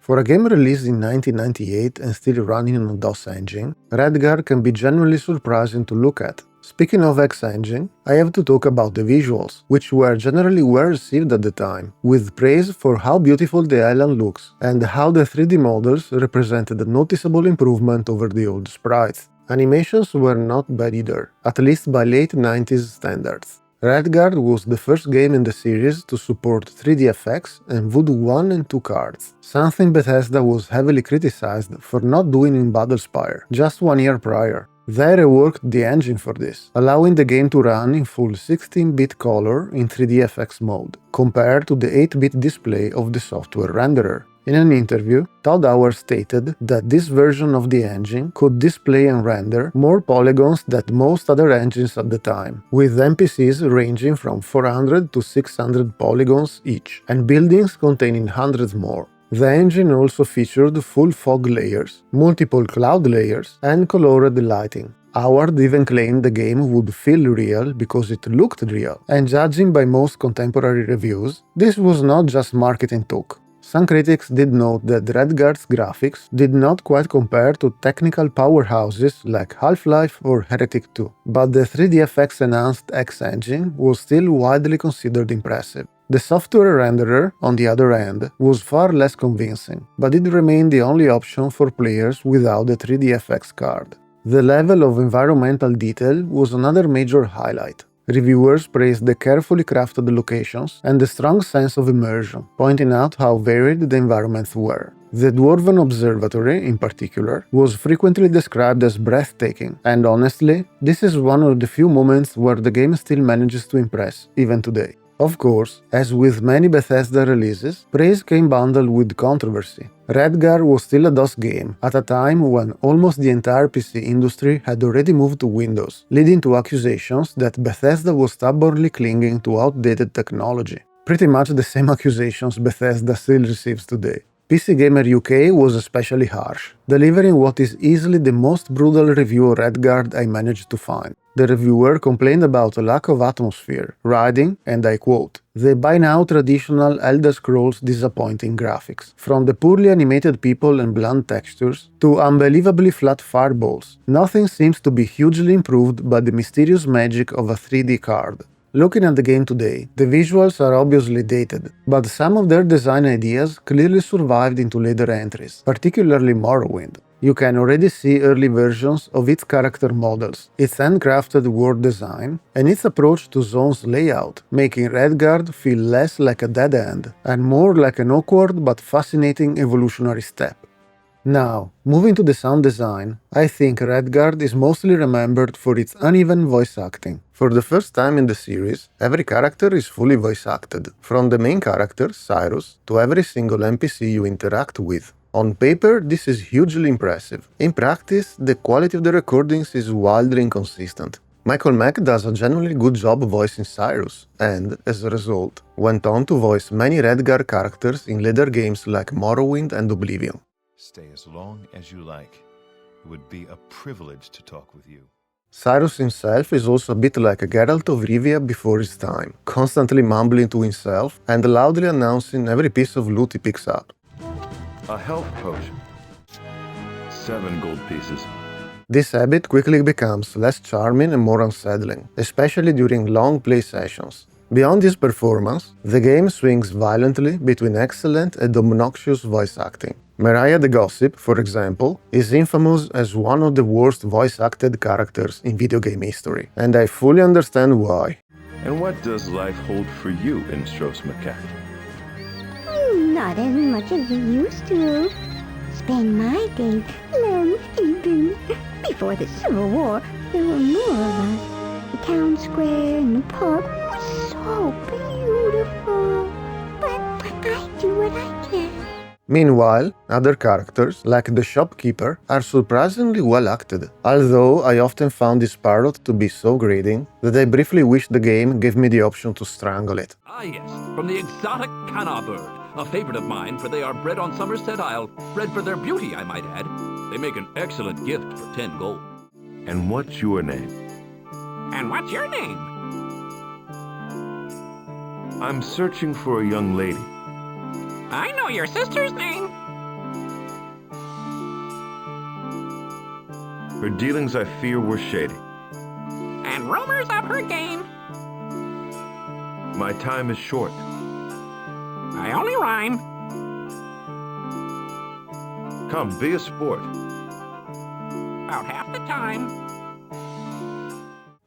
For a game released in 1998 and still running on a DOS engine, Redguard can be genuinely surprising to look at. Speaking of X-Engine, I have to talk about the visuals, which were generally well received at the time, with praise for how beautiful the island looks and how the 3D models represented a noticeable improvement over the old sprites. Animations were not bad either, at least by late 90s standards. Redguard was the first game in the series to support 3D effects and Voodoo 1 and 2 cards, something Bethesda was heavily criticized for not doing in Battlespire, just 1 year prior. They reworked the engine for this, allowing the game to run in full 16-bit color in 3DFX mode, compared to the 8-bit display of the software renderer. In an interview, Todd Howard stated that this version of the engine could display and render more polygons than most other engines at the time, with NPCs ranging from 400 to 600 polygons each, and buildings containing hundreds more. The engine also featured full fog layers, multiple cloud layers, and colored lighting. Howard even claimed the game would feel real because it looked real, and judging by most contemporary reviews, this was not just marketing talk. Some critics did note that Redguard's graphics did not quite compare to technical powerhouses like Half-Life or Heretic 2, but the 3DFX enhanced X engine was still widely considered impressive. The software renderer, on the other hand, was far less convincing, but it remained the only option for players without the 3DFX card. The level of environmental detail was another major highlight. Reviewers praised the carefully crafted locations and the strong sense of immersion, pointing out how varied the environments were. The Dwarven Observatory, in particular, was frequently described as breathtaking, and honestly, this is one of the few moments where the game still manages to impress, even today. Of course, as with many Bethesda releases, praise came bundled with controversy. Redguard was still a DOS game, at a time when almost the entire PC industry had already moved to Windows, leading to accusations that Bethesda was stubbornly clinging to outdated technology. Pretty much the same accusations Bethesda still receives today. PC Gamer UK was especially harsh, delivering what is easily the most brutal review of Redguard I managed to find. The reviewer complained about a lack of atmosphere, riding, and I quote, "the by now traditional Elder Scrolls disappointing graphics, from the poorly animated people and blunt textures to unbelievably flat fireballs. Nothing seems to be hugely improved by the mysterious magic of a 3D card." Looking at the game today, the visuals are obviously dated, but some of their design ideas clearly survived into later entries, particularly Morrowind. You can already see early versions of its character models, its handcrafted world design, and its approach to zones layout, making Redguard feel less like a dead end, and more like an awkward but fascinating evolutionary step. Now, moving to the sound design, I think Redguard is mostly remembered for its uneven voice acting. For the first time in the series, every character is fully voice acted, from the main character, Cyrus, to every single NPC you interact with. On paper, this is hugely impressive. In practice, the quality of the recordings is wildly inconsistent. Michael Mack does a genuinely good job voicing Cyrus, and, as a result, went on to voice many Redguard characters in later games like Morrowind and Oblivion. Stay as long as you like. It would be a privilege to talk with you. Cyrus himself is also a bit like a Geralt of Rivia before his time, constantly mumbling to himself and loudly announcing every piece of loot he picks up. A health potion. 7 gold pieces. This habit quickly becomes less charming and more unsettling, especially during long play sessions. Beyond his performance, the game swings violently between excellent and obnoxious voice acting. Mariah the Gossip, for example, is infamous as one of the worst voice-acted characters in video game history, and I fully understand why. And what does life hold for you in Stros Macaque? Not as much as it used to. Spend my days landscaping. Before the Civil War, there were more of us. The town square and the park was so beautiful. But I do what I can. Meanwhile, other characters, like the shopkeeper, are surprisingly well acted, although I often found this parrot to be so grating that I briefly wished the game gave me the option to strangle it. Ah yes, from the exotic canna bird, a favorite of mine, for they are bred on Somerset Isle, bred for their beauty, I might add. They make an excellent gift for 10 gold. And what's your name? And what's your name? I'm searching for a young lady. I know your sister's name. Her dealings, I fear, were shady. And screws up her game. My time is short. I only rhyme. Come, be a sport. About half the time.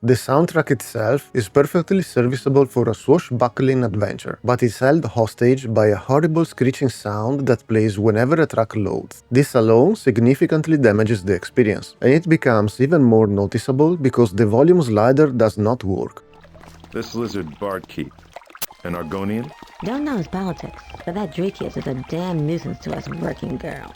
The soundtrack itself is perfectly serviceable for a swashbuckling adventure, but is held hostage by a horrible screeching sound that plays whenever a track loads. This alone significantly damages the experience, and it becomes even more noticeable because the volume slider does not work. This lizard barkeep. An Argonian? Don't know his politics, but that Drakius is a damn nuisance to us working girls.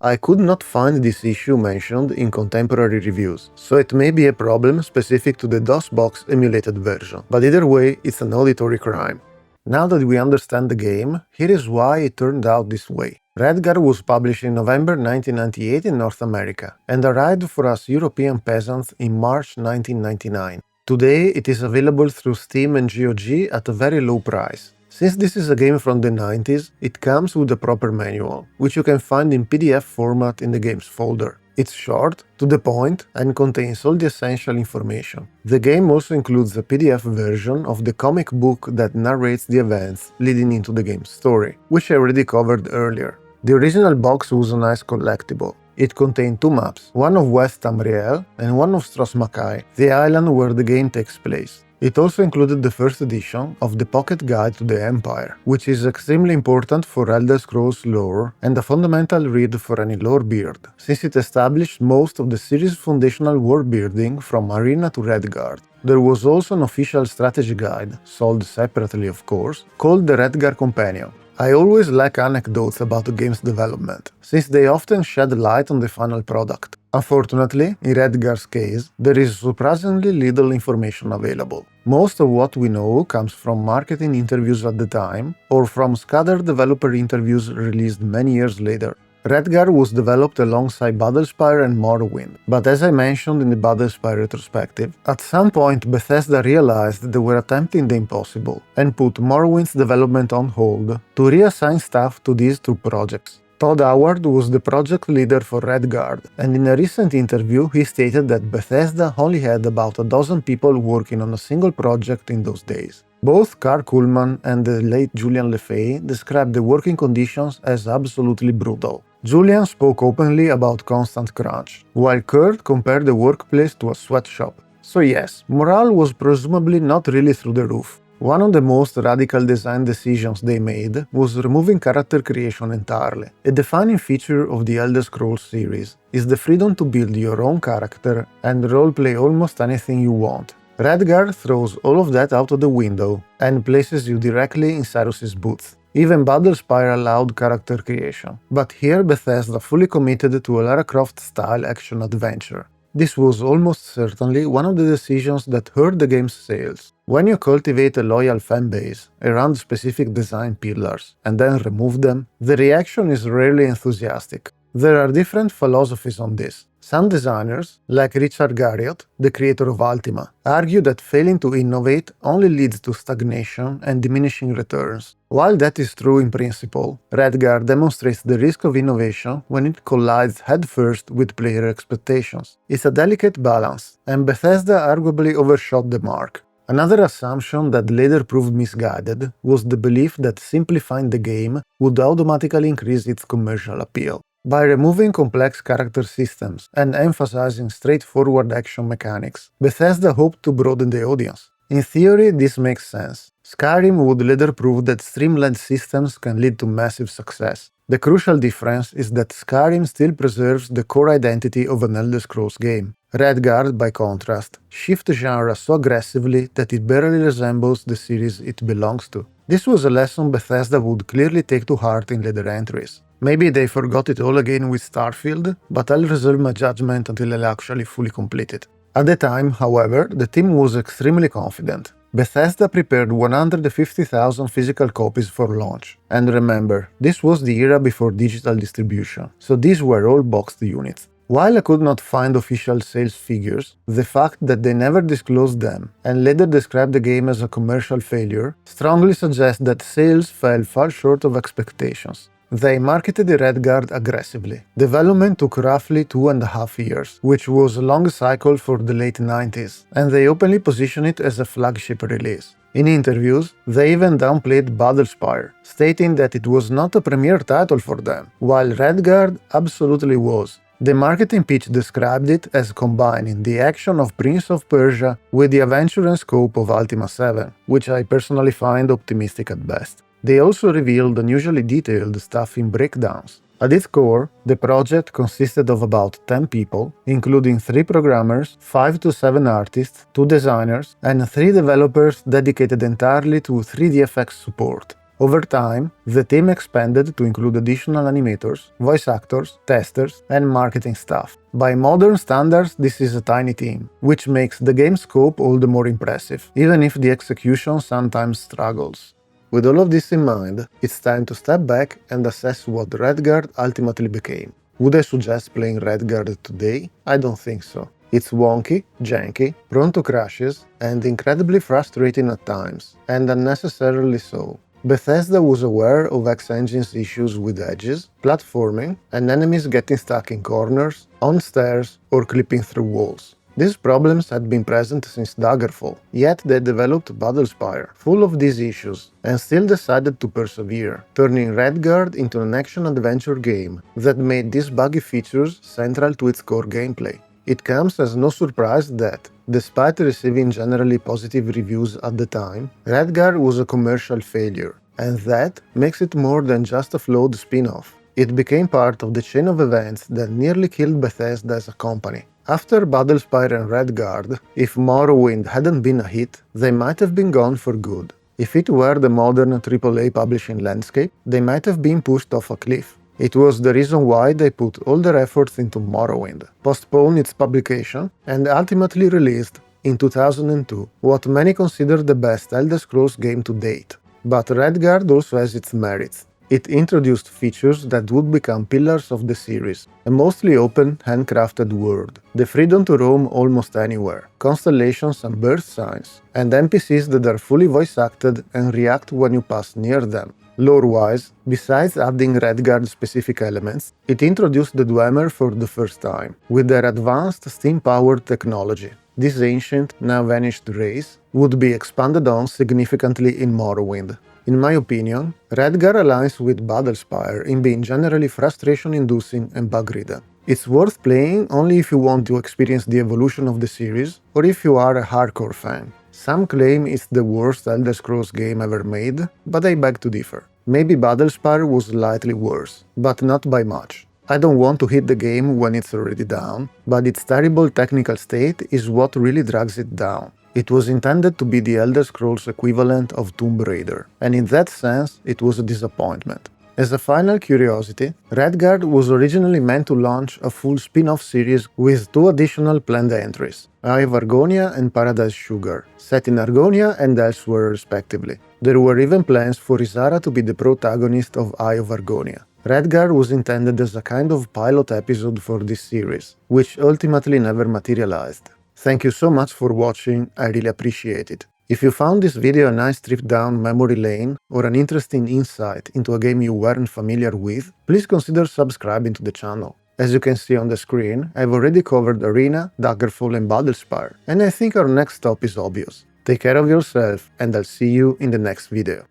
I could not find this issue mentioned in contemporary reviews, so it may be a problem specific to the DOSBox emulated version, but either way, it's an auditory crime. Now that we understand the game, here is why it turned out this way. Redguard was published in November 1998 in North America, and arrived for us European peasants in March 1999. Today, it is available through Steam and GOG at a very low price. Since this is a game from the 90s, it comes with a proper manual, which you can find in PDF format in the games folder. It's short, to the point, and contains all the essential information. The game also includes a PDF version of the comic book that narrates the events leading into the game's story, which I already covered earlier. The original box was a nice collectible. It contained two maps, one of West Tamriel and one of Stros-Makai, the island where the game takes place. It also included the first edition of the Pocket Guide to the Empire, which is extremely important for Elder Scrolls lore and a fundamental read for any lore beard, since it established most of the series' foundational war building from Arena to Redguard. There was also an official strategy guide, sold separately of course, called the Redguard Companion. I always like anecdotes about the game's development, since they often shed light on the final product. Unfortunately, in Redguard's case, there is surprisingly little information available. Most of what we know comes from marketing interviews at the time, or from scattered developer interviews released many years later. Redguard was developed alongside Battlespire and Morrowind, but as I mentioned in the Battlespire retrospective, at some point Bethesda realized they were attempting the impossible, and put Morrowind's development on hold to reassign staff to these two projects. Todd Howard was the project leader for Redguard, and in a recent interview he stated that Bethesda only had about a dozen people working on a single project in those days. Both Carl Kuhlman and the late Julian LeFay described the working conditions as absolutely brutal. Julian spoke openly about constant crunch, while Kurt compared the workplace to a sweatshop. So yes, morale was presumably not really through the roof. One of the most radical design decisions they made was removing character creation entirely. A defining feature of the Elder Scrolls series is the freedom to build your own character and roleplay almost anything you want. Redguard throws all of that out of the window and places you directly in Cyrus's booth. Even Battlespire allowed character creation, but here Bethesda fully committed to a Lara Croft-style action-adventure. This was almost certainly one of the decisions that hurt the game's sales. When you cultivate a loyal fanbase around specific design pillars and then remove them, the reaction is rarely enthusiastic. There are different philosophies on this. Some designers, like Richard Garriott, the creator of Ultima, argue that failing to innovate only leads to stagnation and diminishing returns. While that is true in principle, Redguard demonstrates the risk of innovation when it collides headfirst with player expectations. It's a delicate balance, and Bethesda arguably overshot the mark. Another assumption that later proved misguided was the belief that simplifying the game would automatically increase its commercial appeal. By removing complex character systems and emphasizing straightforward action mechanics, Bethesda hoped to broaden the audience. In theory, this makes sense. Skyrim would later prove that streamlined systems can lead to massive success. The crucial difference is that Skyrim still preserves the core identity of an Elder Scrolls game. Redguard, by contrast, shifts genre so aggressively that it barely resembles the series it belongs to. This was a lesson Bethesda would clearly take to heart in later entries. Maybe they forgot it all again with Starfield, but I'll reserve my judgment until I'll actually fully complete it. At the time, however, the team was extremely confident. Bethesda prepared 150,000 physical copies for launch. And remember, this was the era before digital distribution, so these were all boxed units. While I could not find official sales figures, the fact that they never disclosed them and later described the game as a commercial failure strongly suggests that sales fell far short of expectations. They marketed Redguard aggressively. Development took roughly 2.5 years, which was a long cycle for the late 90s, and they openly positioned it as a flagship release. In interviews, they even downplayed Battlespire, stating that it was not a premier title for them, while Redguard absolutely was. The marketing pitch described it as combining the action of Prince of Persia with the adventure and scope of Ultima 7, which I personally find optimistic at best. They also revealed unusually detailed stuff in breakdowns. At its core, the project consisted of about 10 people, including 3 programmers, 5 to 7 artists, 2 designers, and 3 developers dedicated entirely to 3D support. Over time, the team expanded to include additional animators, voice actors, testers, and marketing staff. By modern standards, this is a tiny team, which makes the game's scope all the more impressive, even if the execution sometimes struggles. With all of this in mind, it's time to step back and assess what Redguard ultimately became. Would I suggest playing Redguard today? I don't think so. It's wonky, janky, prone to crashes, and incredibly frustrating at times, and unnecessarily so. Bethesda was aware of X-Engine's issues with edges, platforming, and enemies getting stuck in corners, on stairs, or clipping through walls. These problems had been present since Daggerfall, yet they developed Battlespire, full of these issues, and still decided to persevere, turning Redguard into an action-adventure game that made these buggy features central to its core gameplay. It comes as no surprise that, despite receiving generally positive reviews at the time, Redguard was a commercial failure, and that makes it more than just a flawed spin-off. It became part of the chain of events that nearly killed Bethesda as a company. After Battlespire and Redguard, if Morrowind hadn't been a hit, they might have been gone for good. If it were the modern AAA publishing landscape, they might have been pushed off a cliff. It was the reason why they put all their efforts into Morrowind, postponed its publication, and ultimately released, in 2002, what many consider the best Elder Scrolls game to date. But Redguard also has its merits. It introduced features that would become pillars of the series: a mostly open, handcrafted world, the freedom to roam almost anywhere, constellations and birth signs, and NPCs that are fully voice-acted and react when you pass near them. Lore-wise, besides adding Redguard-specific elements, it introduced the Dwemer for the first time, with their advanced steam-powered technology. This ancient, now vanished race would be expanded on significantly in Morrowind. In my opinion, Redguard aligns with Battlespire in being generally frustration-inducing and bug-ridden. It's worth playing only if you want to experience the evolution of the series, or if you are a hardcore fan. Some claim it's the worst Elder Scrolls game ever made, but I beg to differ. Maybe Battlespire was slightly worse, but not by much. I don't want to hit the game when it's already down, but its terrible technical state is what really drags it down. It was intended to be the Elder Scrolls equivalent of Tomb Raider, and in that sense it was a disappointment. As a final curiosity, Redguard was originally meant to launch a full spin-off series with 2 additional planned entries, Eye of Argonia and Paradise Sugar, set in Argonia and elsewhere respectively. There were even plans for Isara to be the protagonist of Eye of Argonia. Redguard was intended as a kind of pilot episode for this series, which ultimately never materialized. Thank you so much for watching, I really appreciate it. If you found this video a nice trip down memory lane or an interesting insight into a game you weren't familiar with, please consider subscribing to the channel. As you can see on the screen, I've already covered Arena, Daggerfall and Battlespire, and I think our next stop is obvious. Take care of yourself, and I'll see you in the next video.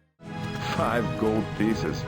5 gold pieces.